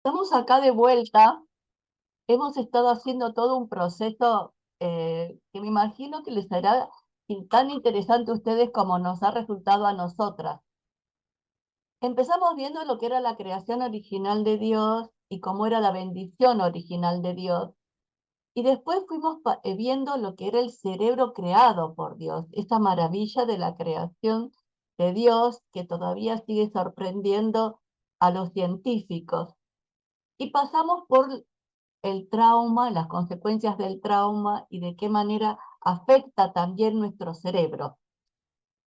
Estamos acá de vuelta. Hemos estado haciendo todo un proceso que me imagino que les será tan interesante a ustedes como nos ha resultado a nosotras. Empezamos viendo lo que era la creación original de Dios y cómo era la bendición original de Dios. Y después fuimos viendo lo que era el cerebro creado por Dios, esa maravilla de la creación de Dios que todavía sigue sorprendiendo a los científicos. Y pasamos por el trauma, las consecuencias del trauma y de qué manera afecta también nuestro cerebro.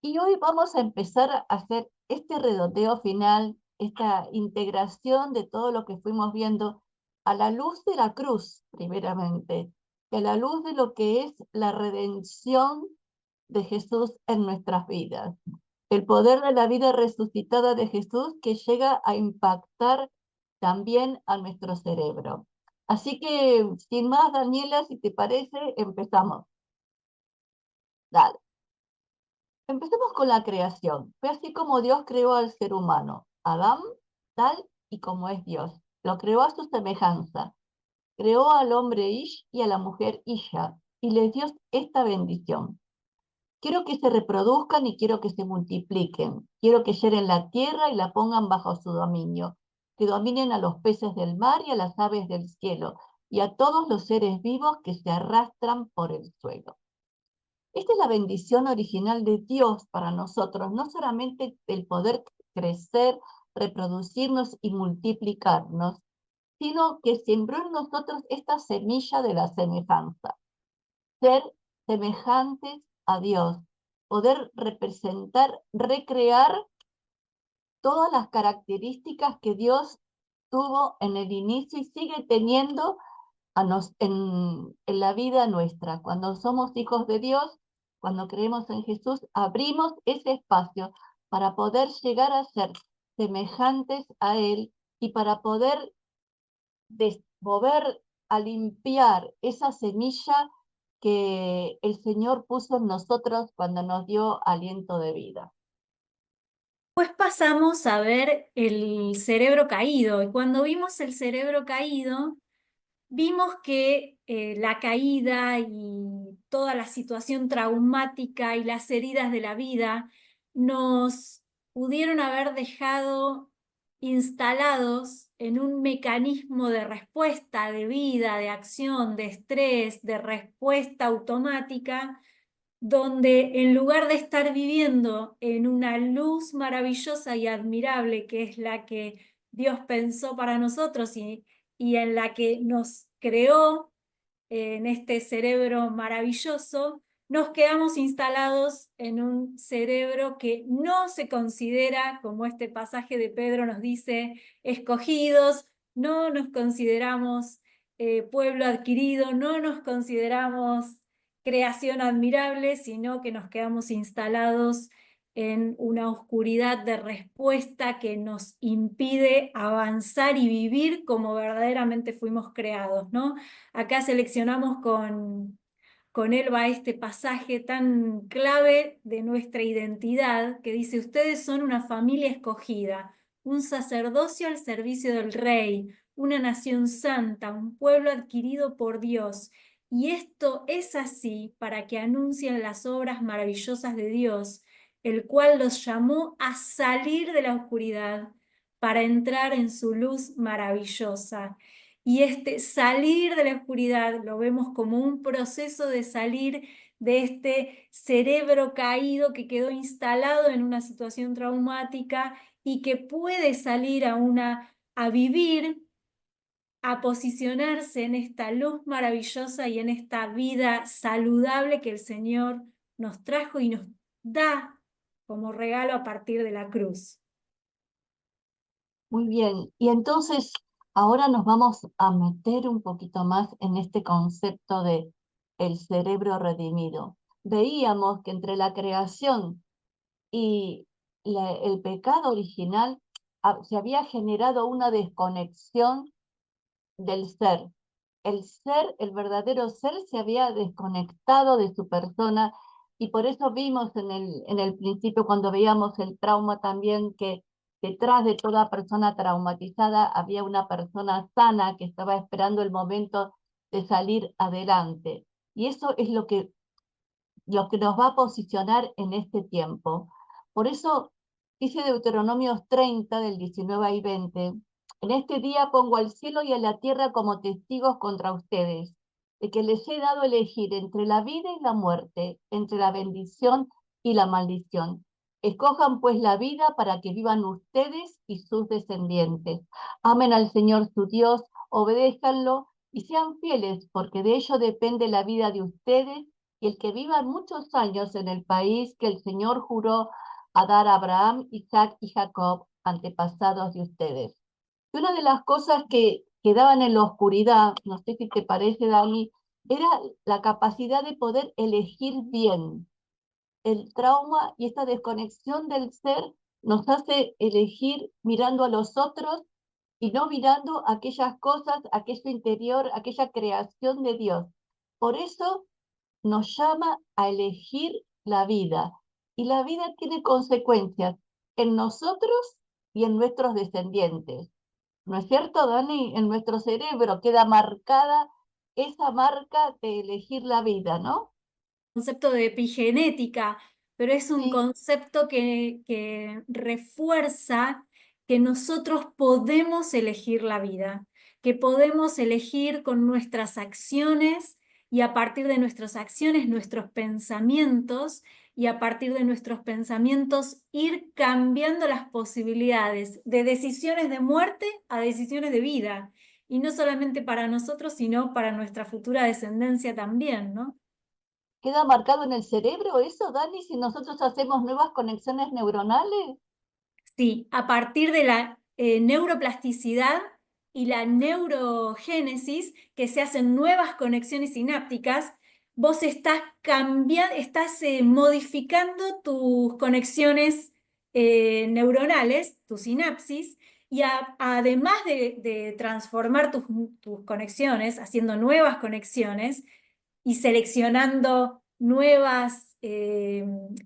Y hoy vamos a empezar a hacer este redondeo final, esta integración de todo lo que fuimos viendo a la luz de la cruz, primeramente, y a la luz de lo que es la redención de Jesús en nuestras vidas. El poder de la vida resucitada de Jesús que llega a impactar también a nuestro cerebro. Así que, sin más, Daniela, si te parece, empezamos. Dale. Empecemos con la creación. Fue así como Dios creó al ser humano, Adán, tal y como es Dios. Lo creó a su semejanza. Creó al hombre Ish y a la mujer Isha y les dio esta bendición. Quiero que se reproduzcan y quiero que se multipliquen. Quiero que llenen la tierra y la pongan bajo su dominio. Que dominen a los peces del mar y a las aves del cielo y a todos los seres vivos que se arrastran por el suelo. Esta es la bendición original de Dios para nosotros, no solamente el poder crecer, reproducirnos y multiplicarnos, sino que sembró en nosotros esta semilla de la semejanza, ser semejantes a Dios, poder representar, recrear todas las características que Dios tuvo en el inicio y sigue teniendo en la vida nuestra. Cuando somos hijos de Dios, cuando creemos en Jesús, abrimos ese espacio para poder llegar a ser semejantes a Él y para poder volver a limpiar esa semilla que el Señor puso en nosotros cuando nos dio aliento de vida. Pues pasamos a ver el cerebro caído y cuando vimos el cerebro caído, vimos que la caída y toda la situación traumática y las heridas de la vida nos pudieron haber dejado instalados en un mecanismo de respuesta, de vida, de acción, de estrés, de respuesta automática donde en lugar de estar viviendo en una luz maravillosa y admirable, que es la que Dios pensó para nosotros y en la que nos creó en este cerebro maravilloso, nos quedamos instalados en un cerebro que no se considera, como este pasaje de Pedro nos dice, escogidos, no nos consideramos pueblo adquirido, no nos consideramos creación admirable, sino que nos quedamos instalados en una oscuridad de respuesta que nos impide avanzar y vivir como verdaderamente fuimos creados, ¿no? Acá seleccionamos con Elba este pasaje tan clave de nuestra identidad que dice, ustedes son una familia escogida, un sacerdocio al servicio del rey, una nación santa, un pueblo adquirido por Dios. Y esto es así para que anuncien las obras maravillosas de Dios, el cual los llamó a salir de la oscuridad para entrar en su luz maravillosa. Y este salir de la oscuridad lo vemos como un proceso de salir de este cerebro caído que quedó instalado en una situación traumática y que puede salir a vivir, a posicionarse en esta luz maravillosa y en esta vida saludable que el Señor nos trajo y nos da como regalo a partir de la cruz. Muy bien, y entonces ahora nos vamos a meter un poquito más en este concepto de el cerebro redimido. Veíamos que entre la creación y el pecado original se había generado una desconexión del ser. El ser, el verdadero ser, se había desconectado de su persona y por eso vimos en el principio cuando veíamos el trauma también que detrás de toda persona traumatizada había una persona sana que estaba esperando el momento de salir adelante. Y eso es lo que nos va a posicionar en este tiempo. Por eso dice Deuteronomios 30, del 19 y 20, en este día pongo al cielo y a la tierra como testigos contra ustedes, de que les he dado elegir entre la vida y la muerte, entre la bendición y la maldición. Escojan pues la vida para que vivan ustedes y sus descendientes. Amen al Señor su Dios, obedézcanlo y sean fieles, porque de ello depende la vida de ustedes y el que vivan muchos años en el país que el Señor juró a dar a Abraham, Isaac y Jacob, antepasados de ustedes. Y una de las cosas que quedaban en la oscuridad, no sé si te parece, Dani, era la capacidad de poder elegir bien. El trauma y esta desconexión del ser nos hace elegir mirando a los otros y no mirando aquellas cosas, aquello interior, aquella creación de Dios. Por eso nos llama a elegir la vida. Y la vida tiene consecuencias en nosotros y en nuestros descendientes. ¿No es cierto, Dani? En nuestro cerebro queda marcada esa marca de elegir la vida, ¿no? Concepto de epigenética, pero es un Sí, concepto que refuerza que nosotros podemos elegir la vida, que podemos elegir con nuestras acciones y a partir de nuestras acciones, nuestros pensamientos y a partir de nuestros pensamientos ir cambiando las posibilidades de decisiones de muerte a decisiones de vida. Y no solamente para nosotros, sino para nuestra futura descendencia también, ¿no? queda marcado en el cerebro eso, Dani, si nosotros hacemos nuevas conexiones neuronales. Sí, a partir de la neuroplasticidad y la neurogénesis, que se hacen nuevas conexiones sinápticas, vos estás cambiando, estás modificando tus conexiones neuronales, tu sinapsis, y además de transformar tus conexiones, haciendo nuevas conexiones, y seleccionando nuevas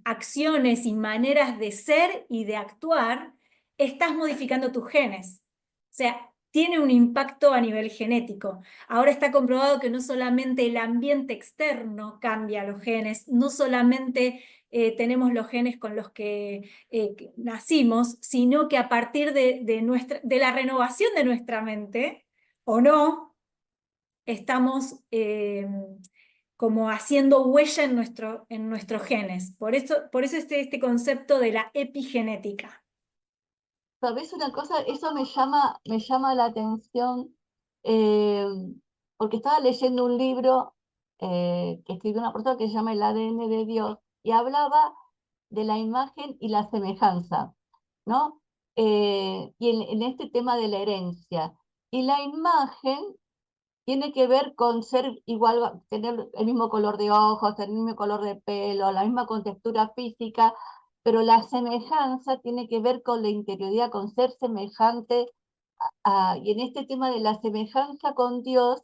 acciones y maneras de ser y de actuar, estás modificando tus genes. O sea, tiene un impacto a nivel genético. Ahora está comprobado que no solamente el ambiente externo cambia los genes, no solamente tenemos los genes con los que nacimos, sino que a partir de la renovación de nuestra mente, o no, estamos como haciendo huella en nuestros genes. Por eso este concepto de la epigenética. ¿Sabes una cosa? Eso me llama la atención, eh, porque estaba leyendo un libro que escribió una persona que se llama El ADN de Dios y hablaba de la imagen y la semejanza, ¿no? Y en este tema de la herencia. Y la imagen tiene que ver con ser igual, tener el mismo color de ojos, el mismo color de pelo, la misma contextura física, pero la semejanza tiene que ver con la interioridad, con ser semejante y en este tema de la semejanza con Dios,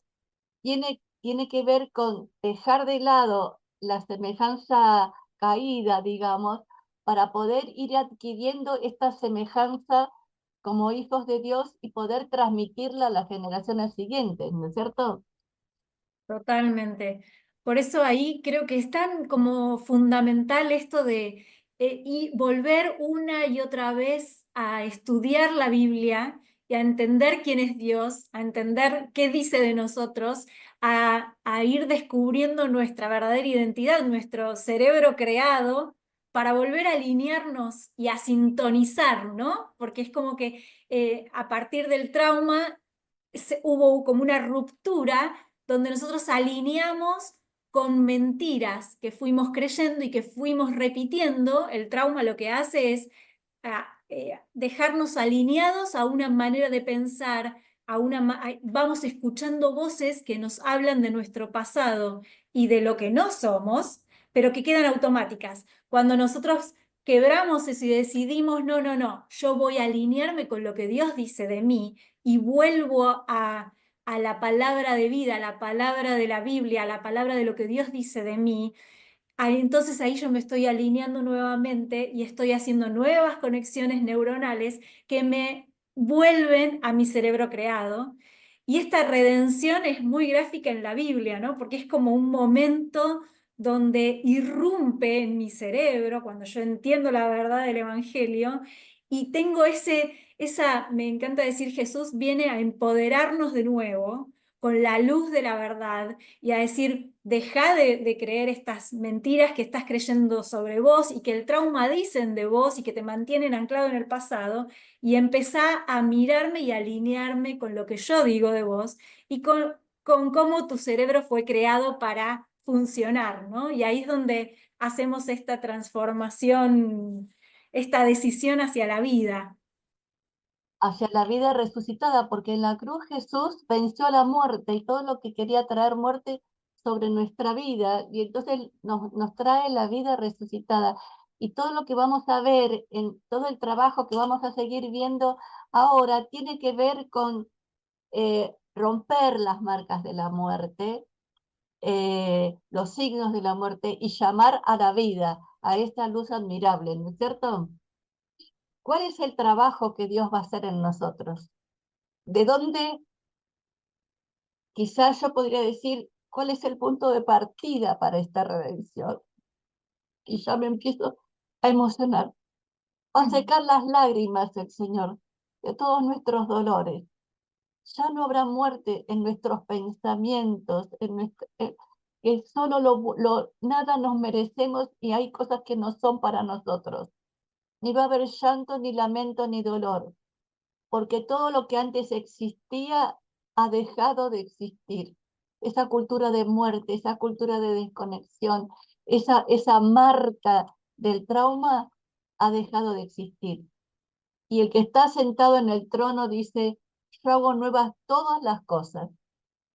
tiene que ver con dejar de lado la semejanza caída, digamos, para poder ir adquiriendo esta semejanza como hijos de Dios y poder transmitirla a las generaciones siguientes, ¿no es cierto? Totalmente. Por eso ahí creo que es tan como fundamental esto de y volver una y otra vez a estudiar la Biblia y a entender quién es Dios, a entender qué dice de nosotros, a ir descubriendo nuestra verdadera identidad, nuestro cerebro creado, para volver a alinearnos y a sintonizar, ¿no? Porque es como que a partir del trauma hubo como una ruptura donde nosotros alineamos con mentiras que fuimos creyendo y que fuimos repitiendo. El trauma lo que hace es dejarnos alineados a una manera de pensar, vamos escuchando voces que nos hablan de nuestro pasado y de lo que no somos, pero que quedan automáticas. Cuando nosotros quebramos eso y decidimos, no, no, no, yo voy a alinearme con lo que Dios dice de mí y vuelvo a la palabra de vida, a la palabra de la Biblia, a la palabra de lo que Dios dice de mí, Entonces ahí yo me estoy alineando nuevamente y estoy haciendo nuevas conexiones neuronales que me vuelven a mi cerebro creado. Y esta redención es muy gráfica en la Biblia, ¿no? Porque es como un momento donde irrumpe en mi cerebro cuando yo entiendo la verdad del Evangelio y tengo me encanta decir, Jesús viene a empoderarnos de nuevo con la luz de la verdad y a decir, deja de creer estas mentiras que estás creyendo sobre vos y que el trauma dicen de vos y que te mantienen anclado en el pasado, y empezá a mirarme y alinearme con lo que yo digo de vos y con cómo tu cerebro fue creado para funcionar, ¿no? Y ahí es donde hacemos esta transformación, esta decisión hacia la vida. Hacia la vida resucitada, porque en la cruz Jesús venció a la muerte y todo lo que quería traer muerte sobre nuestra vida, y entonces nos trae la vida resucitada. Y todo lo que vamos a ver, en todo el trabajo que vamos a seguir viendo ahora, tiene que ver con romper las marcas de la muerte, los signos de la muerte, y llamar a la vida, a esta luz admirable, ¿no es cierto? ¿Cuál es el trabajo que Dios va a hacer en nosotros? ¿De dónde? Quizás yo podría decir cuál es el punto de partida para esta redención. Y ya me empiezo a emocionar. Va a secar las lágrimas el Señor de todos nuestros dolores. Ya no habrá muerte en nuestros pensamientos, que solo nada nos merecemos y hay cosas que no son para nosotros. Ni va a haber llanto, ni lamento, ni dolor, porque todo lo que antes existía ha dejado de existir. Esa cultura de muerte, esa cultura de desconexión, esa marca del trauma ha dejado de existir. Y el que está sentado en el trono dice, yo hago nuevas todas las cosas.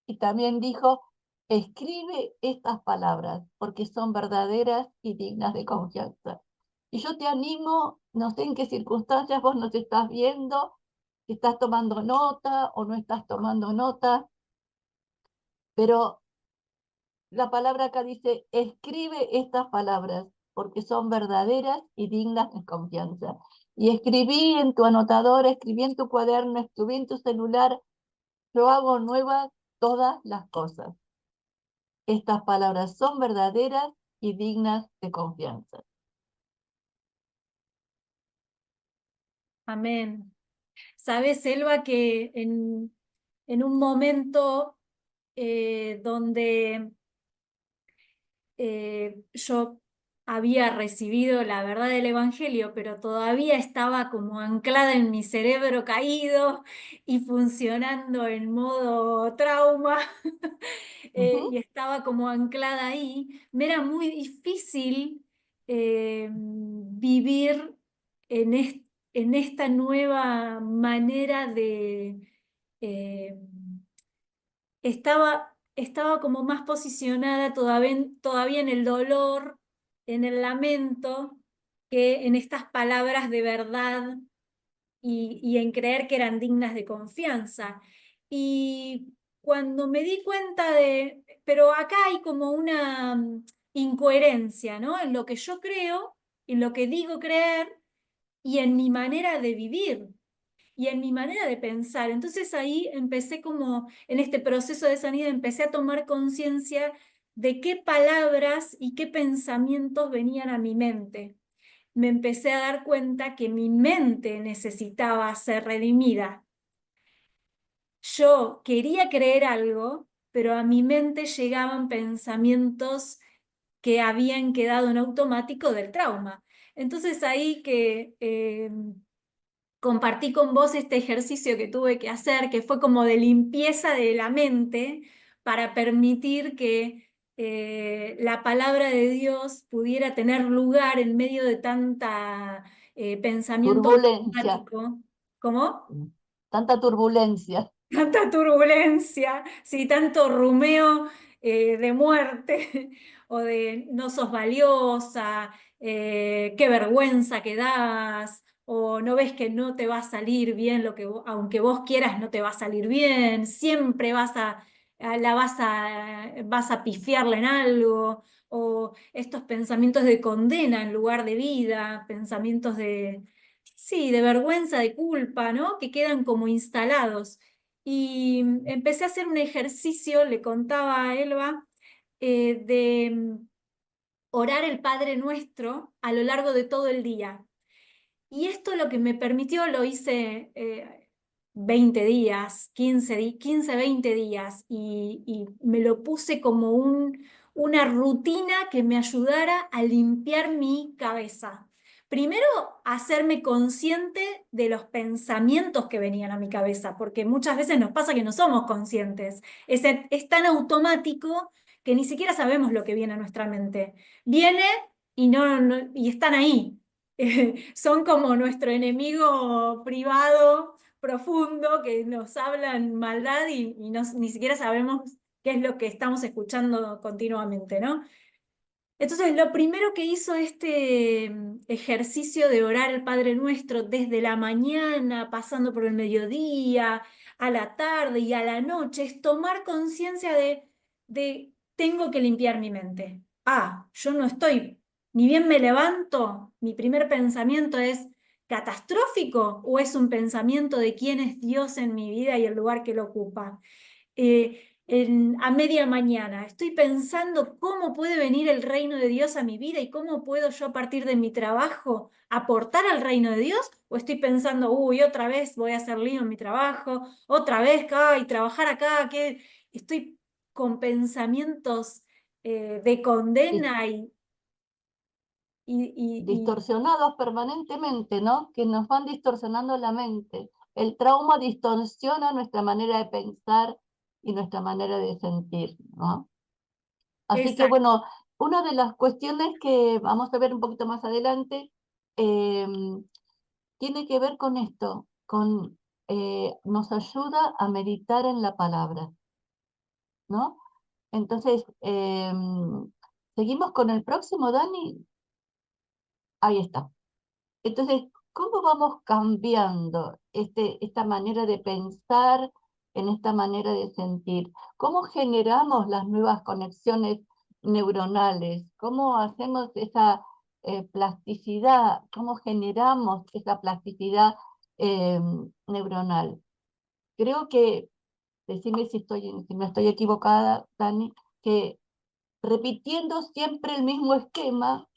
Y también dijo, escribe estas palabras porque son verdaderas y dignas de confianza. Y yo te animo, no sé en qué circunstancias vos nos estás viendo, si estás tomando nota o no estás tomando nota, pero la palabra acá dice, escribe estas palabras porque son verdaderas y dignas de confianza. Y escribí en tu anotador, escribí en tu cuaderno, escribí en tu celular, yo hago nuevas todas las cosas. Estas palabras son verdaderas y dignas de confianza. Amén. Sabes, Selva, que en un momento donde yo había recibido la verdad del Evangelio, pero todavía estaba como anclada en mi cerebro caído y funcionando en modo trauma, y Ujú. estaba como anclada ahí, me era muy difícil vivir en esta nueva manera de... eh, estaba como más posicionada todavía en el dolor, en el lamento, que en estas palabras de verdad y en creer que eran dignas de confianza. Y cuando me di cuenta pero acá hay como una incoherencia, ¿no? En lo que yo creo, en lo que digo creer y en mi manera de vivir y en mi manera de pensar. Entonces ahí empecé como en este proceso de sanidad, empecé a tomar conciencia de qué palabras y qué pensamientos venían a mi mente. Me empecé a dar cuenta que mi mente necesitaba ser redimida. Yo quería creer algo, pero a mi mente llegaban pensamientos que habían quedado en automático del trauma. Entonces ahí que compartí con vos este ejercicio que tuve que hacer, que fue como de limpieza de la mente para permitir que la palabra de Dios pudiera tener lugar en medio de tanta pensamiento Turbulencia, automático. ¿Cómo? tanta turbulencia. Tanta turbulencia, sí, tanto rumeo de muerte o de no sos valiosa, qué vergüenza que das, o no ves que no te va a salir bien aunque vos quieras, no te va a salir bien, siempre vas a pifiarla en algo, o estos pensamientos de condena en lugar de vida, pensamientos de, sí, de vergüenza, de culpa, ¿no? Que quedan como instalados. Y empecé a hacer un ejercicio, le contaba a Elba, de orar el Padre Nuestro a lo largo de todo el día. Y esto lo que me permitió, lo hice 20 días, 15, 20 días, y me lo puse como una rutina que me ayudara a limpiar mi cabeza. Primero, hacerme consciente de los pensamientos que venían a mi cabeza, porque muchas veces nos pasa que no somos conscientes. Es tan automático que ni siquiera sabemos lo que viene a nuestra mente. Viene y, y están ahí. Son como nuestro enemigo privado, profundo, que nos hablan maldad y ni siquiera sabemos qué es lo que estamos escuchando continuamente, ¿no? Entonces, lo primero que hizo este ejercicio de orar el Padre Nuestro desde la mañana, pasando por el mediodía, a la tarde y a la noche, es tomar conciencia de tengo que limpiar mi mente. Ah, yo no estoy, ni bien me levanto, mi primer pensamiento es catastrófico o es un pensamiento de quién es Dios en mi vida y el lugar que lo ocupa. A media mañana. Estoy pensando cómo puede venir el reino de Dios a mi vida y cómo puedo yo a partir de mi trabajo aportar al reino de Dios. O estoy pensando, uy, otra vez voy a hacer lío en mi trabajo, otra vez acá y trabajar acá, que estoy con pensamientos de Dis- condena y Distorsionados permanentemente, ¿no? Que nos van distorsionando la mente. El trauma distorsiona nuestra manera de pensar y nuestra manera de sentir, ¿no? Así que exacto, bueno, una de las cuestiones que vamos a ver un poquito más adelante eh, tiene que ver con esto, con nos ayuda a meditar en la palabra, ¿no? Entonces, seguimos con el próximo, Dani. Ahí está. Entonces, ¿cómo vamos cambiando esta manera de pensar en esta manera de sentir? ¿Cómo generamos las nuevas conexiones neuronales? ¿Cómo hacemos esa plasticidad? ¿Cómo generamos esa plasticidad eh, neuronal? Creo que, decime si me estoy equivocada, Dani, que repitiendo siempre el mismo esquema,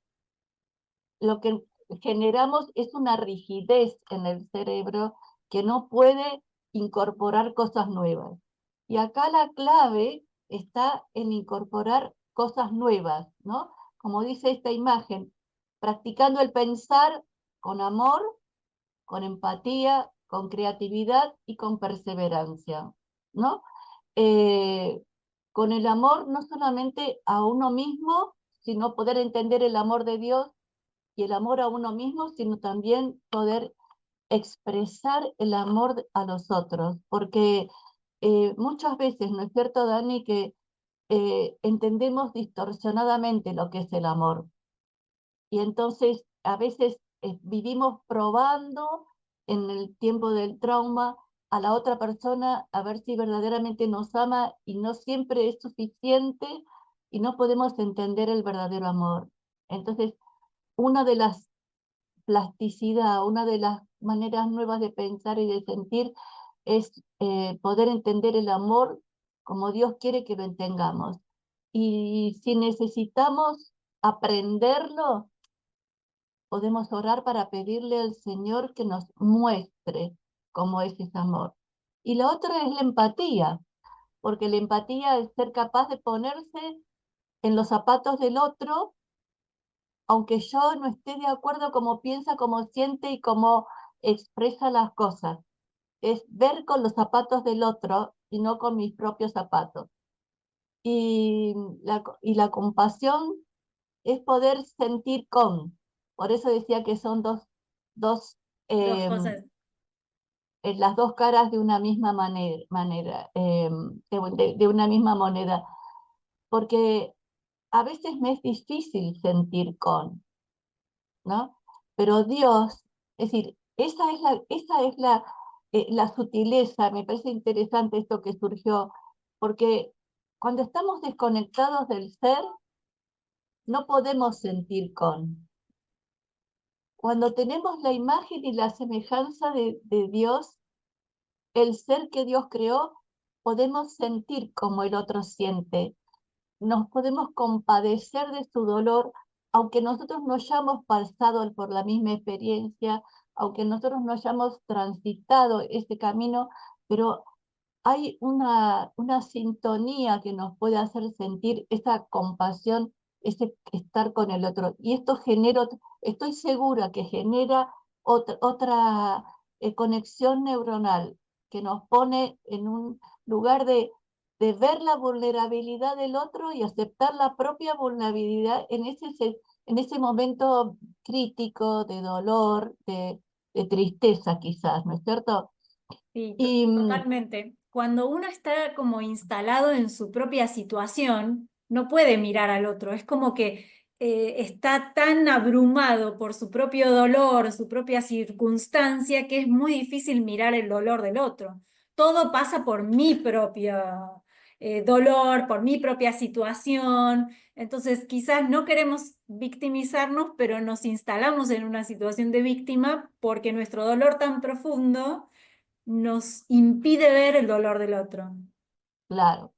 lo que generamos es una rigidez en el cerebro que no puede incorporar cosas nuevas. Y acá la clave está en incorporar cosas nuevas, ¿no? Como dice esta imagen, practicando el pensar con amor, con empatía, con creatividad y con perseverancia, ¿no? Eh, con el amor no solamente a uno mismo, sino poder entender el amor de Dios y el amor a uno mismo, sino también poder expresar el amor a los otros, porque muchas veces, ¿no es cierto, Dani, que entendemos distorsionadamente lo que es el amor? Y entonces a veces vivimos probando en el tiempo del trauma a la otra persona a ver si verdaderamente nos ama y no siempre es suficiente y no podemos entender el verdadero amor. Entonces, una de las plasticidad, una de las maneras nuevas de pensar y de sentir es poder entender el amor como Dios quiere que lo entendamos. Y si necesitamos aprenderlo, podemos orar para pedirle al Señor que nos muestre cómo es ese amor. Y la otra es la empatía, porque la empatía es ser capaz de ponerse en los zapatos del otro aunque yo no esté de acuerdo cómo piensa, cómo siente y cómo expresa las cosas. Es ver con los zapatos del otro y no con mis propios zapatos. Y la compasión es poder sentir con. Por eso decía que son dos dos eh, cosas. las dos caras de una misma manera de una misma moneda. Porque a veces me es difícil sentir con, ¿no? Pero Dios, es decir, esa es la sutileza, me parece interesante esto que surgió, porque cuando estamos desconectados del ser, no podemos sentir con. Cuando tenemos la imagen y la semejanza de Dios, el ser que Dios creó, podemos sentir como el otro siente. Nos podemos compadecer de su dolor, aunque nosotros no hayamos pasado por la misma experiencia, aunque nosotros no hayamos transitado ese camino, pero hay una sintonía que nos puede hacer sentir esa compasión, ese estar con el otro. Y esto genera, estoy segura que genera otra conexión neuronal que nos pone en un lugar de ver la vulnerabilidad del otro y aceptar la propia vulnerabilidad en ese momento crítico de dolor, de tristeza quizás, ¿no es cierto? Sí, Y totalmente. Cuando uno está como instalado en su propia situación, no puede mirar al otro. Es como que está tan abrumado por su propio dolor, su propia circunstancia, que es muy difícil mirar el dolor del otro. Todo pasa por mi propio dolor, por mi propia situación. Entonces, quizás no queremos victimizarnos, pero nos instalamos en una situación de víctima porque nuestro dolor tan profundo nos impide ver el dolor del otro. claro.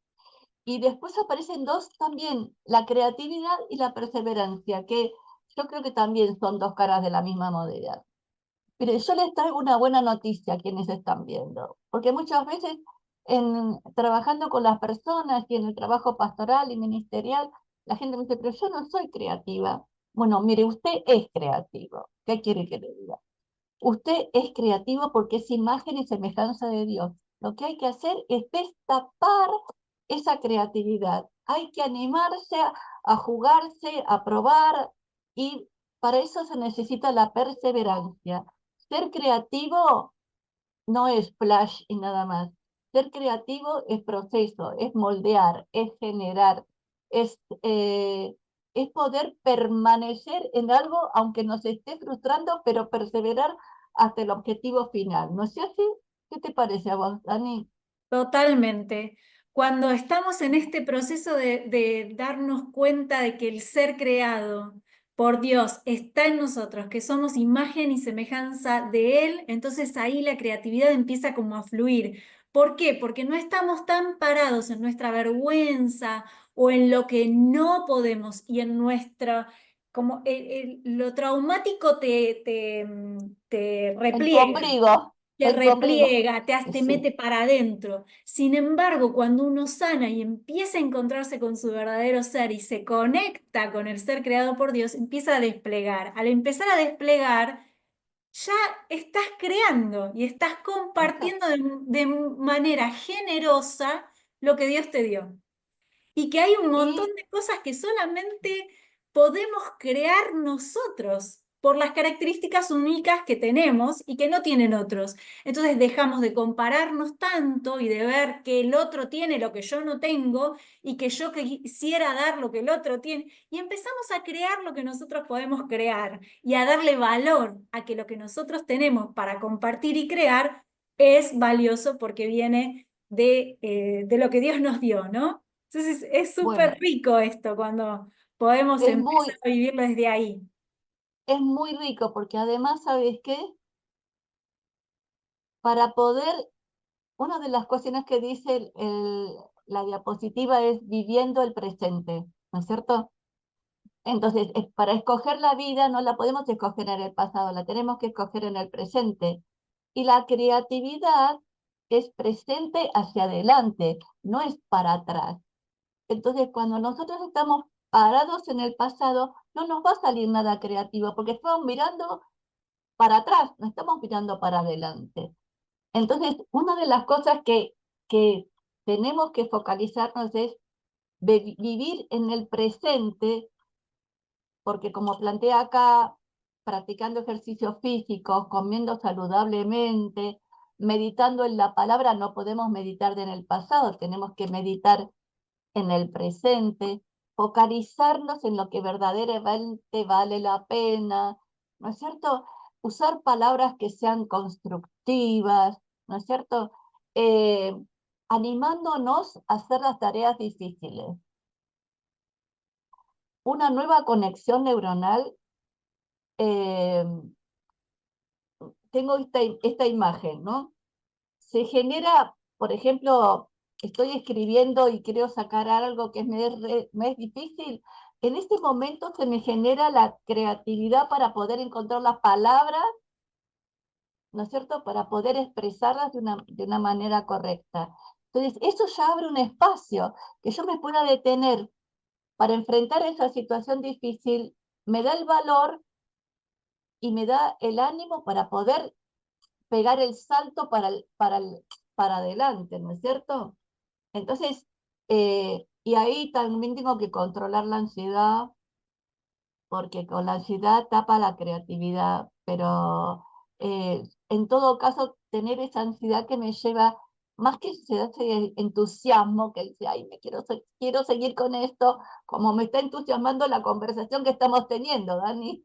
Y después aparecen dos también, la creatividad y la perseverancia, que yo creo que también son dos caras de la misma moneda. Pero yo les traigo una buena noticia a quienes están viendo, porque muchas veces trabajando con las personas y en el trabajo pastoral y ministerial, la gente me dice, pero yo no soy creativa. Bueno, mire, usted es creativo. ¿Qué quiere que le diga? Usted es creativo porque es imagen y semejanza de Dios. Lo que hay que hacer es destapar esa creatividad. Hay que animarse a jugarse, a probar, y para eso se necesita la perseverancia. Ser creativo no es flash y nada más. Ser creativo es proceso, es moldear, es generar, es, eh, es poder permanecer en algo aunque nos esté frustrando, pero perseverar hasta el objetivo final. ¿No es así? ¿Qué te parece a vos, Dani? Totalmente. Cuando estamos en este proceso de darnos cuenta de que el ser creado por Dios está en nosotros, que somos imagen y semejanza de Él, entonces ahí la creatividad empieza como a fluir. ¿Por qué? Porque no estamos tan parados en nuestra vergüenza o en lo que no podemos y en nuestra, como lo traumático te En tu repliega, ombligo, te en tu ombligo. repliega, te Sí, mete para adentro. Sin embargo, cuando uno sana y empieza a encontrarse con su verdadero ser y se conecta con el ser creado por Dios, empieza a desplegar. Al empezar a desplegar, ya estás creando y estás compartiendo exacto. de manera generosa lo que Dios te dio. Y que hay un montón Y de cosas que solamente podemos crear nosotros por las características únicas que tenemos y que no tienen otros. Entonces dejamos de compararnos tanto y de ver que el otro tiene lo que yo no tengo y que yo quisiera dar lo que el otro tiene y empezamos a crear lo que nosotros podemos crear y a darle valor a que lo que nosotros tenemos para compartir y crear es valioso porque viene de lo que Dios nos dio, ¿no? Entonces es súper bueno, rico esto cuando podemos es empezar muy, a vivirlo desde ahí. es muy rico porque además, ¿sabes qué? Para poder, una de las cuestiones que dice la diapositiva es viviendo el presente, ¿no es cierto? Entonces, para escoger la vida no la podemos escoger en el pasado, la tenemos que escoger en el presente. Y la creatividad es presente hacia adelante, no es para atrás. Entonces, cuando nosotros estamos parados en el pasado, no nos va a salir nada creativo porque estamos mirando para atrás, no estamos mirando para adelante. Entonces, una de las cosas que tenemos que focalizarnos es vivir en el presente, porque como plantea acá, practicando ejercicios físicos, comiendo saludablemente, meditando en la palabra, no podemos meditar en el pasado, tenemos que meditar en el presente, focalizarnos en lo que verdaderamente vale la pena, ¿no es cierto? Usar palabras que sean constructivas, ¿no es cierto? Eh, Animándonos a hacer las tareas difíciles. una nueva conexión neuronal. eh, Tengo esta imagen, ¿no? Se genera, por ejemplo, estoy escribiendo y quiero sacar algo que me es difícil. En este momento se me genera la creatividad para poder encontrar las palabras, ¿no es cierto?, para poder expresarlas de una manera correcta. Entonces, eso ya abre un espacio que yo me pueda detener para enfrentar esa situación difícil, me da el valor y me da el ánimo para poder pegar el salto para adelante, ¿no es cierto? Entonces, y ahí también tengo que controlar la ansiedad, porque con la ansiedad tapa la creatividad, pero en todo caso, tener esa ansiedad que me lleva, más que ansiedad, ese entusiasmo, que dice, ay, quiero seguir con esto, como me está entusiasmando la conversación que estamos teniendo, Dani.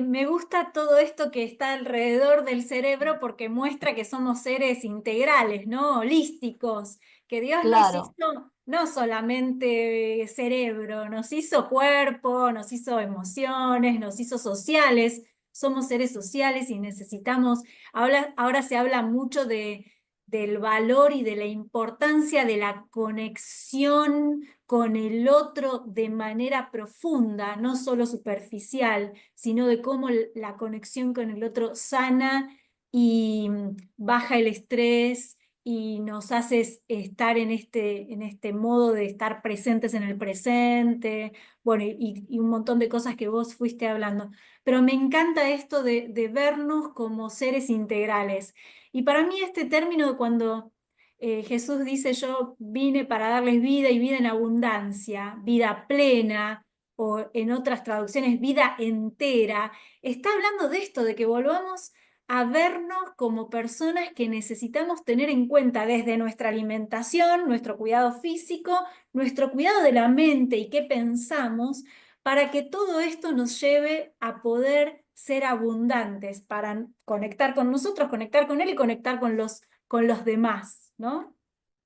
Me gusta todo esto que está alrededor del cerebro porque muestra que somos seres integrales, ¿no? Holísticos, que Dios nos hizo Claro, no solamente cerebro, nos hizo cuerpo, nos hizo emociones, nos hizo sociales, somos seres sociales y necesitamos, ahora se habla mucho del valor y de la importancia de la conexión con el otro de manera profunda, no solo superficial, sino de cómo la conexión con el otro sana y baja el estrés y nos hace estar en este modo de estar presentes en el presente, bueno, y un montón de cosas que vos fuiste hablando. Pero me encanta esto de vernos como seres integrales. Y para mí este término cuando Jesús dice, yo vine para darles vida y vida en abundancia, vida plena, o en otras traducciones, vida entera, está hablando de esto, de que volvamos a vernos como personas que necesitamos tener en cuenta desde nuestra alimentación, nuestro cuidado físico, nuestro cuidado de la mente y qué pensamos, para que todo esto nos lleve a poder ser abundantes, para conectar con nosotros, conectar con Él y conectar con los demás, ¿no?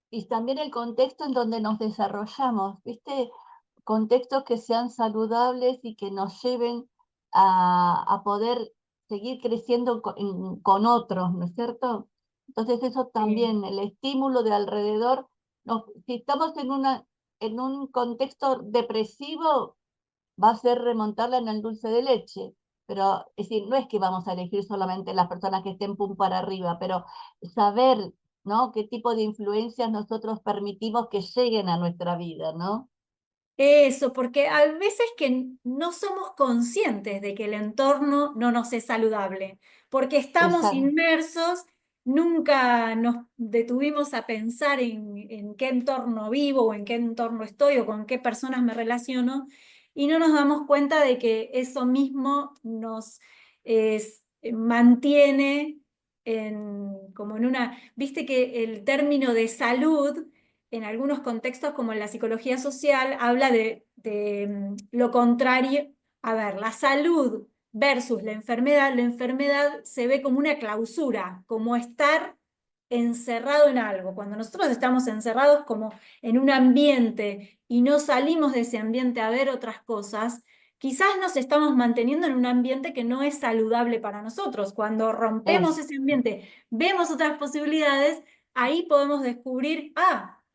y también el contexto en donde nos desarrollamos, ¿viste? Contextos que sean saludables y que nos lleven a poder seguir creciendo con otros, ¿no es cierto? Entonces eso Sí. también, el estímulo de alrededor, si estamos en un contexto depresivo, va a ser remontarla en el dulce de leche. Pero es decir, no es que vamos a elegir solamente las personas que estén pum para arriba, pero saber, ¿no?, qué tipo de influencias nosotros permitimos que lleguen a nuestra vida, ¿no? Eso, porque hay veces que no somos conscientes de que el entorno no nos es saludable, porque estamos Esa, inmersos, nunca nos detuvimos a pensar en qué entorno vivo o en qué entorno estoy o con qué personas me relaciono, y no nos damos cuenta de que eso mismo nos mantiene como en una, viste que el término de salud en algunos contextos, como en la psicología social, habla de lo contrario. A ver, la salud versus la enfermedad se ve como una clausura, como estar encerrado en algo. Cuando nosotros estamos encerrados como en un ambiente y no salimos de ese ambiente a ver otras cosas, quizás nos estamos manteniendo en un ambiente que no es saludable para nosotros. Cuando rompemos es, ese ambiente, vemos otras posibilidades, ahí podemos descubrir,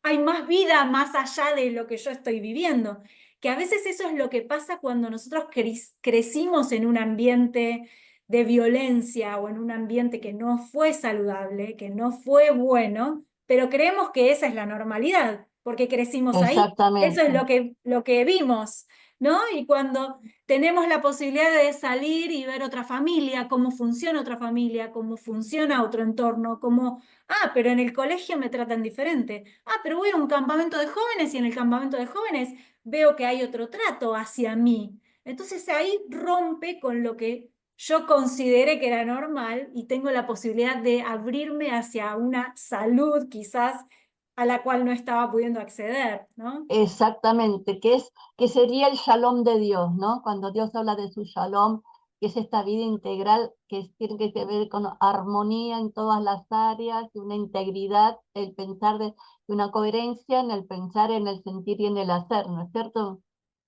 hay más vida más allá de lo que yo estoy viviendo. Que a veces eso es lo que pasa cuando nosotros crecimos en un ambiente de violencia o en un ambiente que no fue saludable, que no fue bueno, pero creemos que esa es la normalidad, porque crecimos ahí, eso es exactamente, lo que vimos, ¿no? Y cuando tenemos la posibilidad de salir y ver otra familia, cómo funciona otra familia, cómo funciona otro entorno, cómo, pero en el colegio me tratan diferente, pero voy a un campamento de jóvenes y en el campamento de jóvenes veo que hay otro trato hacia mí. Entonces ahí rompe con lo que yo consideré que era normal y tengo la posibilidad de abrirme hacia una salud quizás a la cual no estaba pudiendo acceder, ¿no? exactamente, que sería el shalom de Dios, ¿no? Cuando Dios habla de su shalom que es esta vida integral tiene que ver con armonía en todas las áreas, y una integridad, el pensar de una coherencia en el pensar, en el sentir y en el hacer, ¿no es cierto?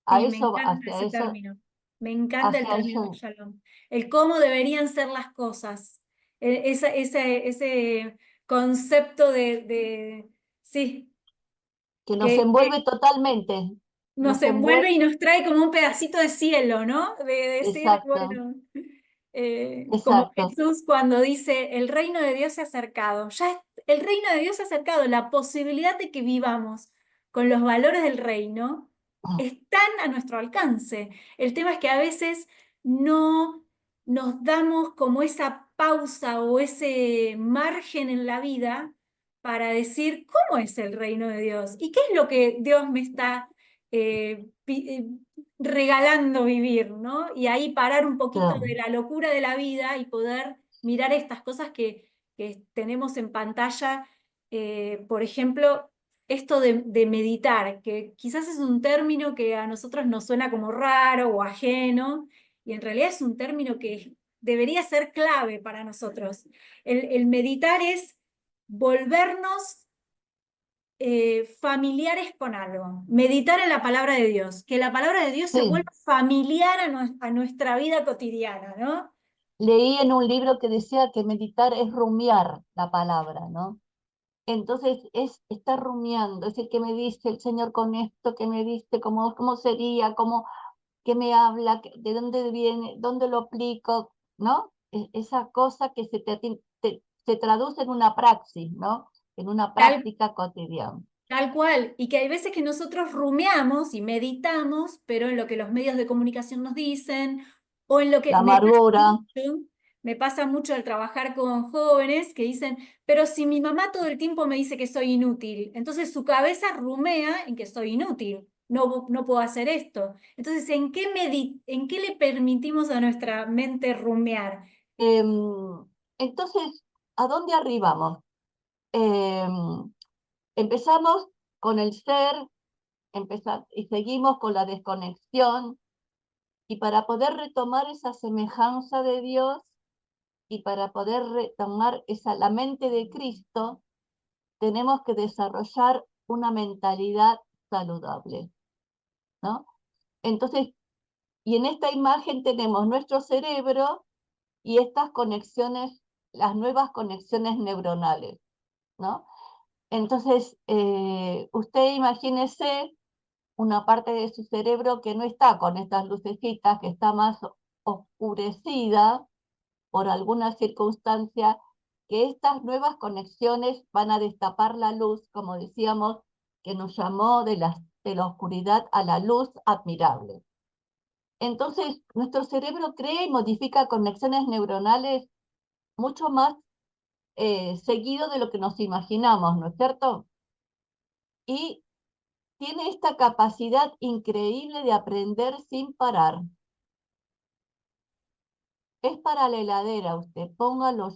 A Sí, me eso, encanta ese término. Me encanta el hacia término eso, shalom. El cómo deberían ser las cosas. Ese concepto sí, que nos que envuelve totalmente, nos nos envuelve envuelve, y nos trae como un pedacito de cielo, ¿no? De decir, exacto, bueno, como exacto, Jesús cuando dice, el reino de Dios se ha acercado. El reino de Dios se ha acercado, la posibilidad de que vivamos con los valores del reino están a nuestro alcance. El tema es que a veces no nos damos como esa pausa o ese margen en la vida para decir cómo es el reino de Dios y qué es lo que Dios me está regalando vivir, ¿no? Y ahí parar un poquito de claro. la locura de la vida y poder mirar estas cosas que tenemos en pantalla. Por ejemplo, esto de meditar, que quizás es un término que a nosotros nos suena como raro o ajeno, y en realidad es un término que debería ser clave para nosotros. El meditar es volvernos familiares con algo, meditar en la palabra de Dios, que la palabra de Dios se Sí, vuelva familiar a nuestra vida cotidiana, ¿no? leí en un libro que decía que meditar es rumiar la palabra, ¿no? Entonces es estar rumiando, es el que me dice el Señor con esto, que me dice, cómo sería, qué me habla, de dónde viene, dónde lo aplico, ¿no? Esa cosa que se traduce en una praxis, ¿no? En una Tal, práctica cotidiana. tal cual, y que hay veces que nosotros rumiamos y meditamos, pero en lo que los medios de comunicación nos dicen, o en lo que La amargura, me pasa mucho al trabajar con jóvenes que dicen, pero si mi mamá todo el tiempo me dice que soy inútil, entonces su cabeza rumea en que soy inútil, no puedo hacer esto. Entonces, ¿en qué le permitimos a nuestra mente rumear? entonces, ¿a dónde arribamos? Em, Empezamos con el ser, y seguimos con la desconexión, y para poder retomar esa semejanza de Dios y para poder retomar la mente de Cristo, tenemos que desarrollar una mentalidad saludable, ¿no? Entonces, y en esta imagen tenemos nuestro cerebro y estas conexiones, las nuevas conexiones neuronales, ¿no? Entonces, usted imagínese una parte de su cerebro que no está con estas lucecitas, que está más oscurecida por alguna circunstancia, que estas nuevas conexiones van a destapar la luz, como decíamos, que nos llamó de la oscuridad a la luz admirable. Entonces, nuestro cerebro crea y modifica conexiones neuronales mucho más seguido de lo que nos imaginamos, ¿no es cierto? Y tiene esta capacidad increíble de aprender sin parar. Es para la heladera, usted póngalo,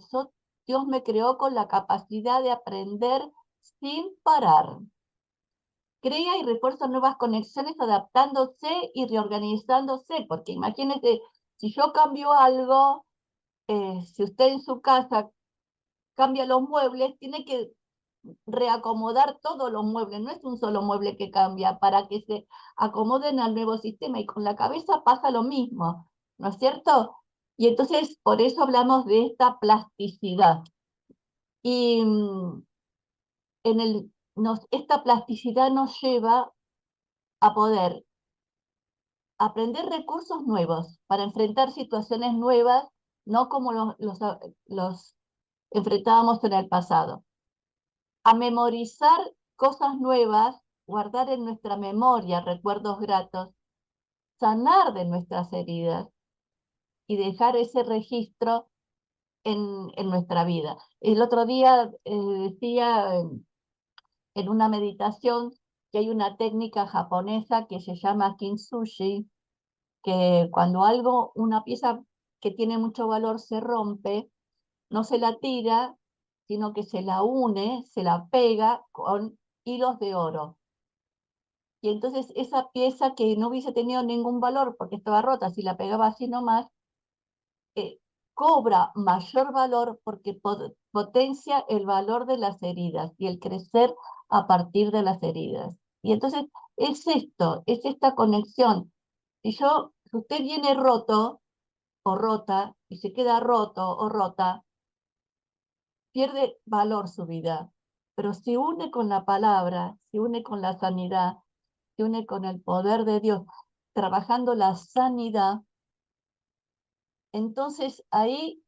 Dios me creó con la capacidad de aprender sin parar. Crea y refuerza nuevas conexiones adaptándose y reorganizándose, porque imagínese, si yo cambio algo, si usted en su casa cambia los muebles, tiene que reacomodar todos los muebles, no es un solo mueble que cambia para que se acomoden al nuevo sistema, y con la cabeza pasa lo mismo, ¿no es cierto? Y entonces por eso hablamos de esta plasticidad. Y esta plasticidad nos lleva a poder aprender recursos nuevos para enfrentar situaciones nuevas, no como los enfrentábamos en el pasado. A memorizar cosas nuevas, guardar en nuestra memoria recuerdos gratos, sanar de nuestras heridas y dejar ese registro en nuestra vida. El otro día decía en una meditación que hay una técnica japonesa que se llama kintsugi, que cuando una pieza que tiene mucho valor se rompe, no se la tira, sino que se la une, se la pega con hilos de oro. Y entonces esa pieza que no hubiese tenido ningún valor porque estaba rota, si la pegaba así nomás, eh, cobra mayor valor porque potencia el valor de las heridas y el crecer a partir de las heridas. Y entonces es esta conexión. Si usted viene roto o rota y se queda roto o rota, pierde valor su vida. Pero si une con la palabra, si une con la sanidad, se une con el poder de Dios, trabajando la sanidad, entonces ahí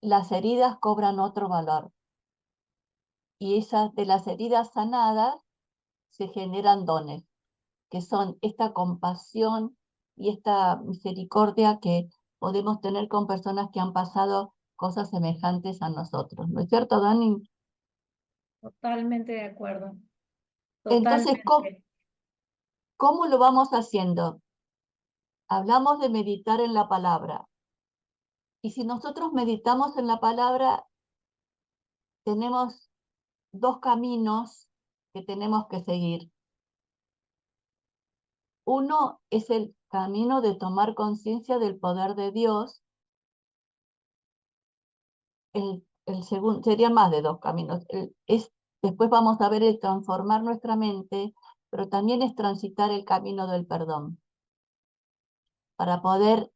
las heridas cobran otro valor. Y esas de las heridas sanadas se generan dones, que son esta compasión y esta misericordia que podemos tener con personas que han pasado cosas semejantes a nosotros. ¿No es cierto, Dani? Totalmente de acuerdo, Entonces, totalmente. ¿cómo lo vamos haciendo? Hablamos de meditar en la palabra. Y si nosotros meditamos en la palabra, tenemos dos caminos que tenemos que seguir. Uno es el camino de tomar conciencia del poder de Dios. El segundo, sería más de dos caminos. Después vamos a ver el transformar nuestra mente, pero también es transitar el camino del perdón para poder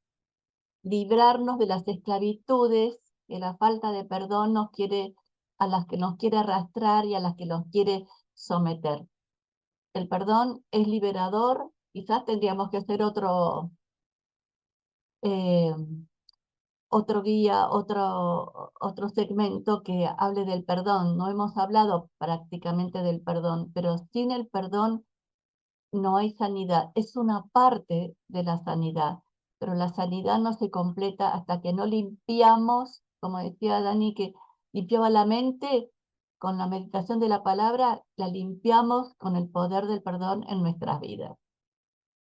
librarnos de las esclavitudes que la falta de perdón a las que nos quiere arrastrar y a las que nos quiere someter. El perdón es liberador, quizás tendríamos que hacer eh, otro guía, otro segmento que hable del perdón. No hemos hablado prácticamente del perdón, pero sin el perdón no hay sanidad. Es una parte de la sanidad, pero la sanidad no se completa hasta que no limpiamos, como decía Dani, que limpiaba la mente con la meditación de la palabra, la limpiamos con el poder del perdón en nuestras vidas.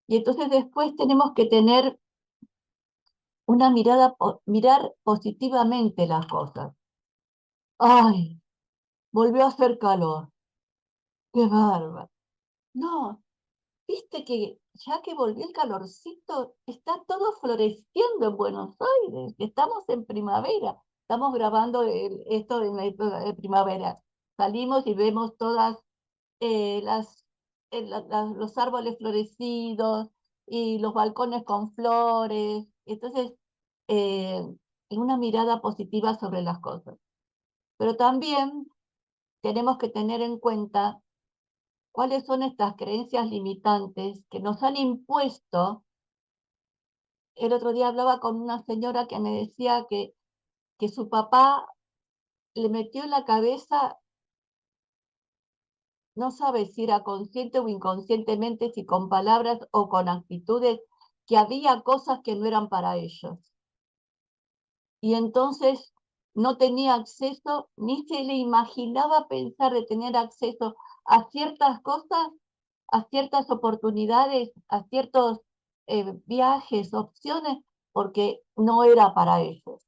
Y entonces después tenemos que tener una mirar positivamente las cosas. Ay, volvió a hacer calor. Qué bárbaro. No, viste que ya que volvió el calorcito, está todo floreciendo en Buenos Aires. Estamos en primavera. Estamos grabando esto en la época de primavera. Salimos y vemos todas eh, las, los árboles florecidos y los balcones con flores. Entonces, eh, una mirada positiva sobre las cosas. Pero también tenemos que tener en cuenta cuáles son estas creencias limitantes que nos han impuesto. El otro día hablaba con una señora que me decía que su papá le metió en la cabeza, no sabe si era consciente o inconscientemente, si con palabras o con actitudes, que había cosas que no eran para ellos. Y entonces no tenía acceso, ni se le imaginaba pensar de tener acceso a ciertas cosas, a ciertas oportunidades, a ciertos viajes, opciones, porque no era para ellos.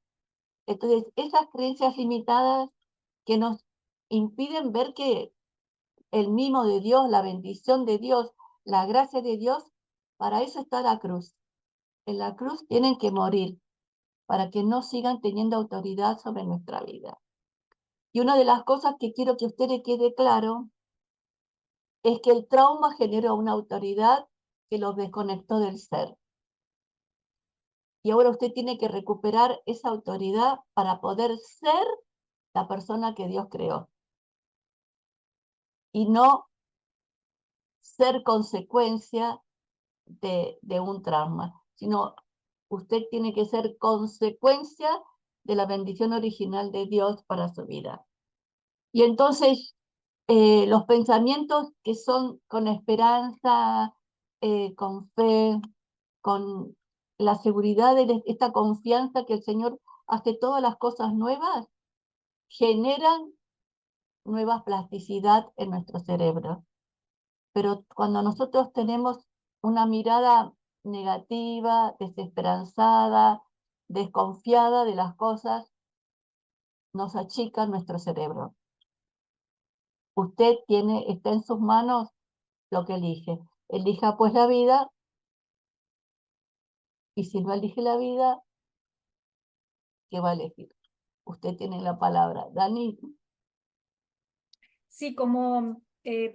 Entonces, esas creencias limitadas que nos impiden ver que el mimo de Dios, la bendición de Dios, la gracia de Dios, para eso está la cruz. En la cruz tienen que morir para que no sigan teniendo autoridad sobre nuestra vida. Y una de las cosas que quiero que a usted le quede claro es que el trauma generó una autoridad que los desconectó del ser. Y ahora usted tiene que recuperar esa autoridad para poder ser la persona que Dios creó. Y no ser consecuencia de un trauma, sino usted tiene que ser consecuencia de la bendición original de Dios para su vida. Y entonces los pensamientos que son con esperanza, con fe, con la seguridad de esta confianza que el Señor hace todas las cosas nuevas, generan nueva plasticidad en nuestro cerebro. Pero cuando nosotros tenemos una mirada negativa, desesperanzada, desconfiada de las cosas, nos achica nuestro cerebro. Usted está en sus manos lo que elige. Elija pues la vida, y si no elige la vida, ¿qué va a elegir? Usted tiene la palabra. Dani. Sí, como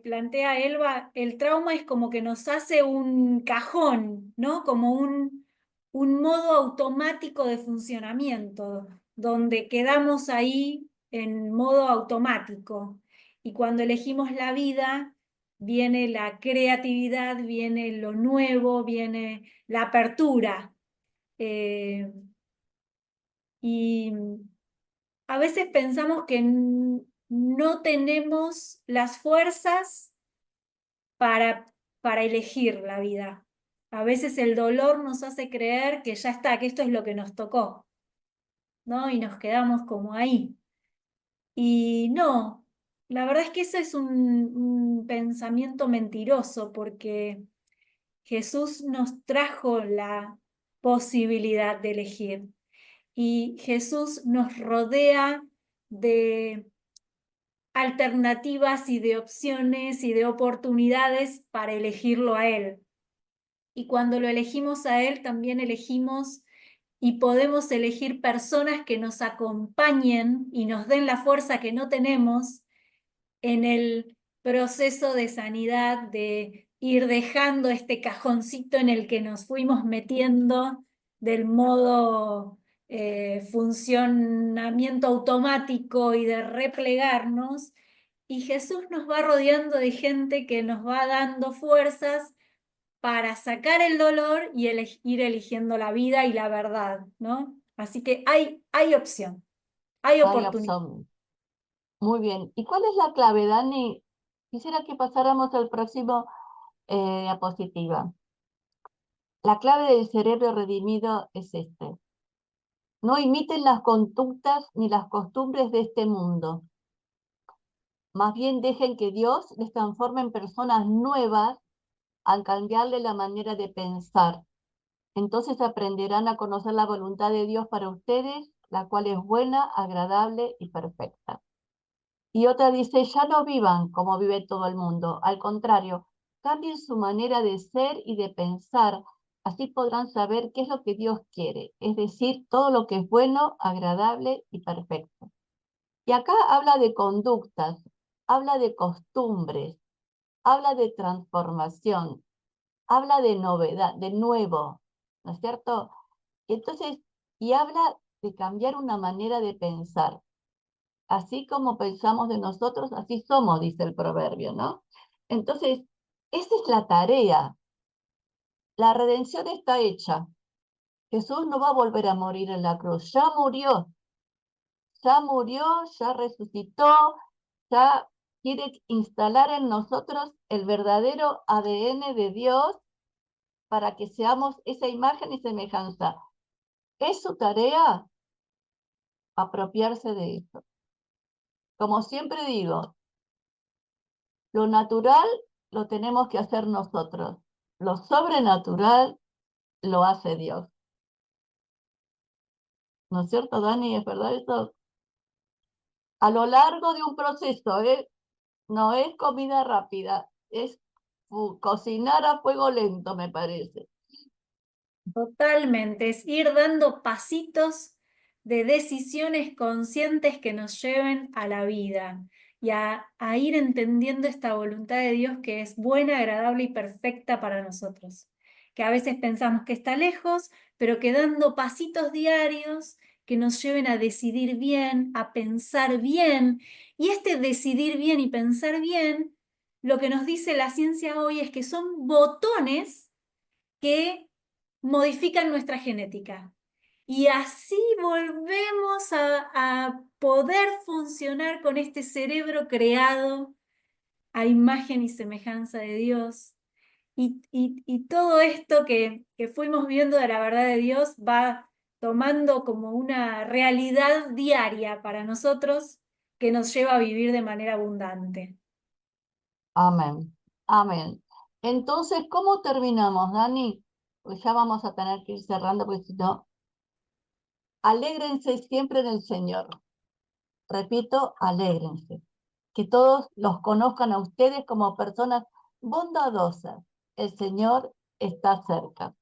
plantea Elba, el trauma es como que nos hace un cajón, ¿no? Como un modo automático de funcionamiento, donde quedamos ahí en modo automático. Y cuando elegimos la vida, viene la creatividad, viene lo nuevo, viene la apertura. Eh, y a veces pensamos que no tenemos las fuerzas para, para elegir la vida. A veces el dolor nos hace creer que ya está, que esto es lo que nos tocó, ¿no? Y nos quedamos como ahí. Y no, la verdad es que eso es un pensamiento mentiroso, porque Jesús nos trajo la posibilidad de elegir. Y Jesús nos rodea de alternativas y de opciones y de oportunidades para elegirlo a Él. Y cuando lo elegimos a Él, también elegimos y podemos elegir personas que nos acompañen y nos den la fuerza que no tenemos en el proceso de sanidad, de ir dejando este cajoncito en el que nos fuimos metiendo del modo funcionamiento automático y de replegarnos. Y Jesús nos va rodeando de gente que nos va dando fuerzas para sacar el dolor y ir eligiendo la vida y la verdad, ¿no? Así que hay opción, hay Hay oportunidad. opción. Muy bien. ¿Y cuál es la clave, Dani? Quisiera que pasáramos al próximo diapositiva. La clave del cerebro redimido es este. No imiten las conductas ni las costumbres de este mundo. Más bien dejen que Dios les transforme en personas nuevas al cambiarle la manera de pensar. Entonces aprenderán a conocer la voluntad de Dios para ustedes, la cual es buena, agradable y perfecta. Y otra dice, ya no vivan como vive todo el mundo. Al contrario, cambien su manera de ser y de pensar. Así podrán saber qué es lo que Dios quiere, es decir, todo lo que es bueno, agradable y perfecto. Y acá habla de conductas, habla de costumbres, habla de transformación, habla de novedad, de nuevo, ¿no es cierto? Entonces, y habla de cambiar una manera de pensar. Así como pensamos de nosotros, así somos, dice el proverbio, ¿no? Entonces, esa es la tarea. La redención está hecha. Jesús no va a volver a morir en la cruz. Ya murió, ya resucitó, ya quiere instalar en nosotros el verdadero ADN de Dios para que seamos esa imagen y semejanza. Es su tarea apropiarse de eso. Como siempre digo, lo natural lo tenemos que hacer nosotros. Lo sobrenatural lo hace Dios. ¿No es cierto, Dani? ¿Es verdad eso? A lo largo de un proceso, ¿eh? No es comida rápida, es cocinar a fuego lento, me parece. Totalmente, es ir dando pasitos de decisiones conscientes que nos lleven a la vida y a ir entendiendo esta voluntad de Dios que es buena, agradable y perfecta para nosotros. Que a veces pensamos que está lejos, pero que dando pasitos diarios que nos lleven a decidir bien, a pensar bien. Y este decidir bien y pensar bien, lo que nos dice la ciencia hoy es que son botones que modifican nuestra genética. Y así volvemos a poder funcionar con este cerebro creado a imagen y semejanza de Dios. Y todo esto que fuimos viendo de la verdad de Dios va tomando como una realidad diaria para nosotros que nos lleva a vivir de manera abundante. Amén. Amén. Entonces, ¿cómo terminamos, Dani? Pues ya vamos a tener que ir cerrando, porque si no, alégrense siempre en el Señor. Repito, alégrense. Que todos los conozcan a ustedes como personas bondadosas. El Señor está cerca.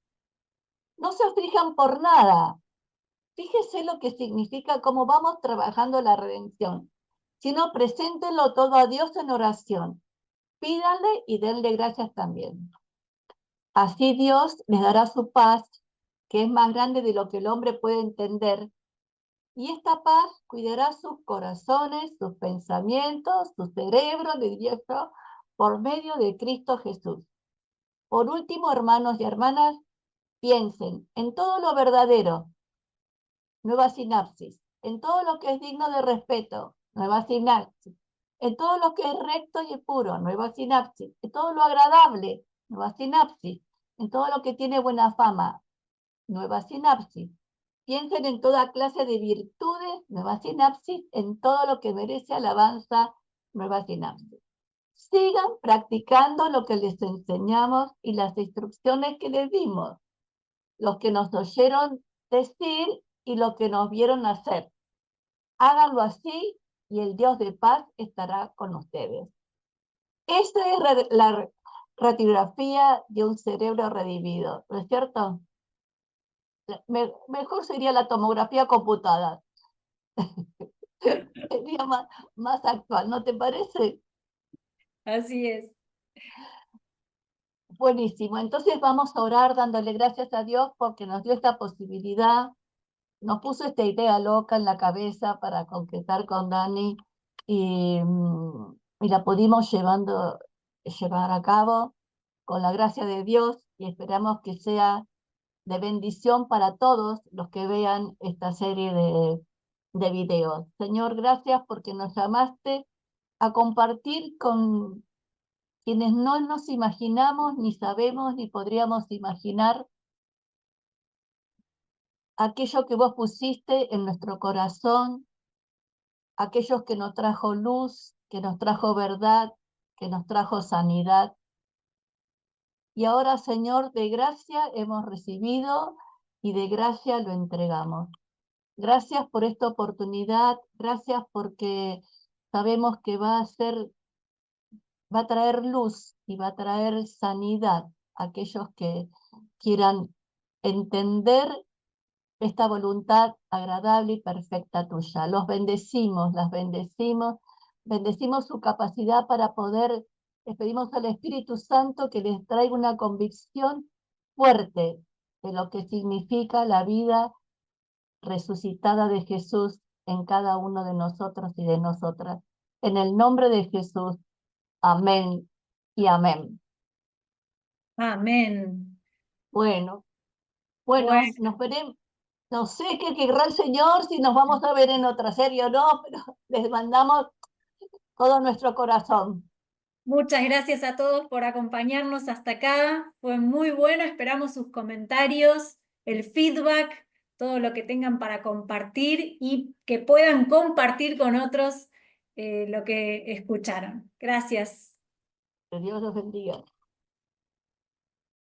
No se aflijan por nada, Fíjese lo que significa cómo vamos trabajando la redención. Sino preséntenlo todo a Dios en oración. Pídanle y denle gracias también. Así Dios les dará su paz, que es más grande de lo que el hombre puede entender, y esta paz cuidará sus corazones, sus pensamientos, su cerebro, diría yo, por medio de Cristo Jesús. Por último, hermanos y hermanas, piensen en todo lo verdadero, nueva sinapsis, en todo lo que es digno de respeto, nueva sinapsis, en todo lo que es recto y puro, nueva sinapsis, en todo lo agradable, nueva sinapsis, en todo lo que tiene buena fama, nueva sinapsis. Piensen en toda clase de virtudes, nueva sinapsis, en todo lo que merece alabanza, nueva sinapsis. Sigan practicando lo que les enseñamos y las instrucciones que les dimos, los que nos oyeron decir y lo que nos vieron hacer. Háganlo así y el Dios de paz estará con ustedes. Esta es la radiografía de un cerebro redimido, ¿no es cierto? Mejor sería la tomografía computada. Sería más actual, ¿no te parece? Así es. Buenísimo. Entonces vamos a orar dándole gracias a Dios porque nos dio esta posibilidad, nos puso esta idea loca en la cabeza para concretar con Dani y la pudimos llevar a cabo con la gracia de Dios y esperamos que sea de bendición para todos los que vean esta serie de videos. Señor, gracias porque nos llamaste a compartir con quienes no nos imaginamos, ni sabemos, ni podríamos imaginar aquello que vos pusiste en nuestro corazón, aquellos que nos trajo luz, que nos trajo verdad, que nos trajo sanidad. Y ahora, Señor, de gracia hemos recibido y de gracia lo entregamos. Gracias por esta oportunidad, gracias porque sabemos que va a traer luz y va a traer sanidad a aquellos que quieran entender esta voluntad agradable y perfecta tuya. Los bendecimos, las bendecimos, bendecimos su capacidad para poder, les pedimos al Espíritu Santo que les traiga una convicción fuerte de lo que significa la vida resucitada de Jesús en cada uno de nosotros y de nosotras. En el nombre de Jesús, amén y amén. Amén. Bueno, Bueno, nos veremos. No sé qué querrá el Señor, si nos vamos a ver en otra serie o no, pero les mandamos todo nuestro corazón. muchas gracias a todos por acompañarnos hasta acá. Fue muy bueno. Esperamos sus comentarios, el feedback, todo lo que tengan para compartir y que puedan compartir con otros lo que escucharon. Gracias. Que Dios los bendiga.